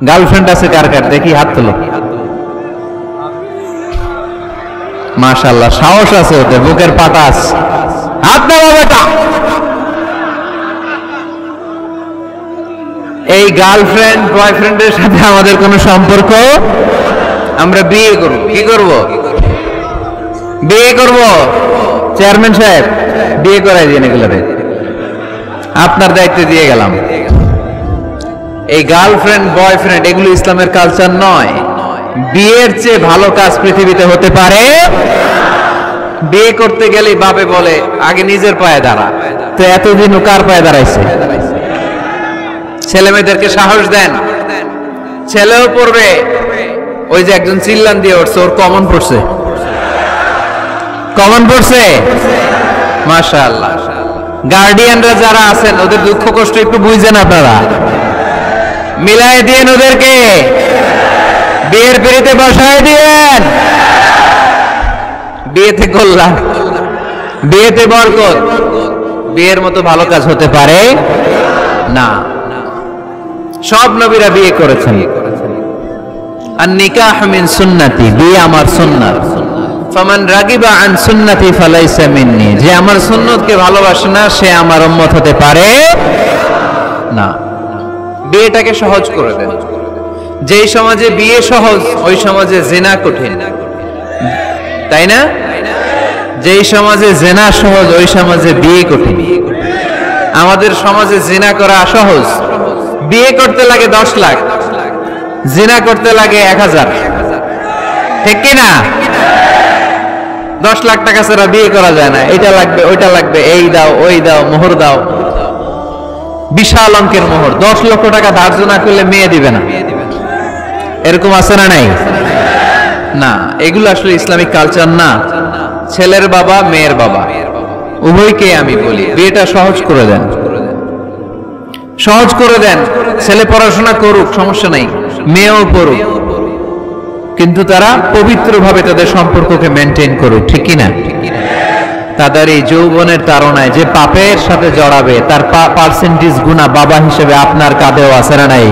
Girlfriend আছে কার কার দেখি হাত তোলো। মাশাআল্লাহ, সাহস আছে ওদের, বুকের পাটা আছে। হাত নাও বেটা। এই গার্লফ্রেন্ড বয়ফ্রেন্ডের সাথে আমাদের কোনো সম্পর্ক, আমরা বিয়ে করব। কি করব? বিয়ে করব। চেয়ারম্যান সাহেব বিয়ে করাই দিন এগুলোতে, আপনার দায়িত্ব দিয়ে গেলাম। এই গার্লফ্রেন্ড বয়ফ্রেন্ড এগুলো ইসলামের কালচার নয়। বিয়ের চেয়ে ভালো কাজ পৃথিবীতে হতে পারে। বিয়ে করতে গেলেই বাপে বলে আগে নিজের পায়ে দাঁড়া। তো এতদিন ও কার পায়ে দাঁড়াইছে? ছেলে মেয়েদেরকে সাহস দেন, ছেলেও পড়বে। ওই যে একজন চিল্লান দিয়ে উঠছে, ওর কমন পড়ছে। কমন পড়ছে, মাশাআল্লাহ। গার্ডিয়ানরা যারা আছেন ওদের দুঃখ কষ্ট একটু বুঝছেন আপনারা, মিলাই দিন ওদেরকে, বিয়ের পিড়িতে বসায় দিয়েন। বিয়েতে কল্যাণ, বিয়েতে বরকত। বিয়ের মতো ভালো কাজ হতে পারে না। সব নবীরা বিয়ে করেছেন। আর নিকাহ মিন সুন্নতি, বিয়ে আমার সুন্নাত। ফামান রাগিবা আন সুন্নতি ফালাইসা মিন্নি, যে আমার সুন্নতকে ভালোবাসে না সে আমার উম্মত হতে পারে না। বিয়েটাকে সহজ করে দেন। যেই সমাজে বিয়ে সহজ ওই সমাজে জিনা কঠিন, তাই না? যেই সমাজে জিনা সহজ ওই সমাজে বিয়ে কঠিন। আমাদের সমাজে জিনা করা সহজ, বিয়ে করতে লাগে 10 লাখ, জিনা করতে লাগে 1000। ঠিক কি না? 10 লাখ টাকা ছাড়া বিয়ে করা যায় না। এটা লাগবে, ওইটা লাগবে, এই দাও ওই দাও, মোহর দাও, বিশাল অঙ্কের মোহর। 10 লক্ষ টাকা ধার্য না করলে মেয়ে দিবে না। এরকম আছে না নাই? না, এগুলো আসলে ইসলামিক কালচার না। ছেলের বাবা মেয়ের বাবা উভয়কে আমি বলি বিয়েটা সহজ করে দেন, সহজ করে দেন। ছেলে পড়াশোনা করুক, সমস্যা নাই, মেয়েও পড়ুক, কিন্তু তারা পবিত্রভাবে তাদের সম্পর্ককে মেনটেন করুক। ঠিক কিনা? তাদের এই যৌবনের তাড়নায় যে পাপের সাথে জড়াবে তার পার্সেন্টেজ গুণা বাবা হিসেবে আপনার কাঁধেও আছে না নাই?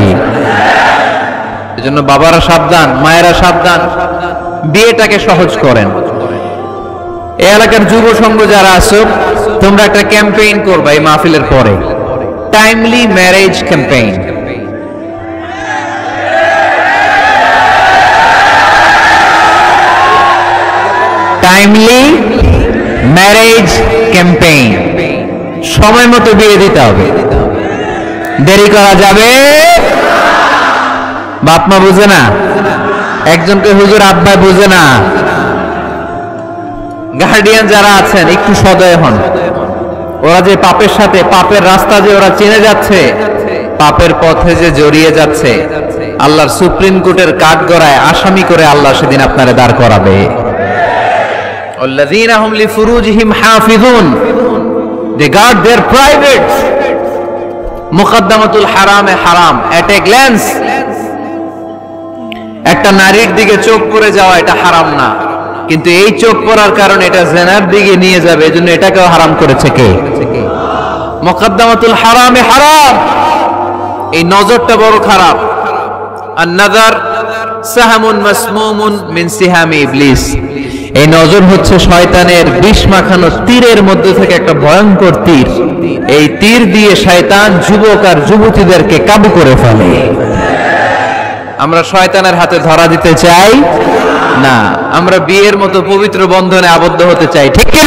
এজন্য বাবারা সাবধান, মায়েরা সাবধান, বিয়েটাকে সহজ করেন। এই এলাকার যুব সংঘ যারা আছো, তোমরা একটা ক্যাম্পেইন করবা এই মাহফিলের পরে, timely marriage campaign. Timely marriage campaign. সময় মতো বিয়ে দিতে হবে, দেরি করা যাবে। বাপ মা বুঝে না, একজনকে হুজুর আব্বা বুঝে না। গার্ডিয়ান যারা আছেন একটু সদয় হন। ওরা যে পাপের সাথে, পাপের রাস্তা যে ওরা চিনে যাচ্ছে, পাপের পথে যে জড়িয়ে যাচ্ছে, আল্লাহর সুপ্রিম কোর্টের কাঠগড়ায় আসামি করে আল্লাহ সেদিন আপনারে দাঁড় করাবে। আল্লাযীনা হুম লিফুরুজিহিম হাফিজুন, they guard their privates। মুকদ্দমাতুল হারামে হারাম, এট এ গ্ল্যান্স। একটা নারীর দিকে চোখ পড়ে যাওয়া এটা হারাম না, কিন্তু এই চোখ পড়ার কারণে এটা জিনার দিকে নিয়ে যাবে, এজন্য এটাকেও হারাম করেছে কে? মুকদ্দমাতুল হারামে হারাম। এই নজরটা বড় খারাপ। আর নাযার সাহামুন মাসমুমুন মিন সিহামি ইবলিস। এই নজর হচ্ছে শয়তানের বিষ মাখানো তীরের মধ্যে থেকে একটা ভয়ঙ্কর তীর। এই তীর দিয়ে শয়তান যুবক আর যুবতীদেরকে কাবু করে ফেলে। আমরা শয়তানের হাতে ধরা দিতে চাই না, আমরা বিয়ের মতো পবিত্র বন্ধনে আবদ্ধ হতে চাই। ঠিক কি?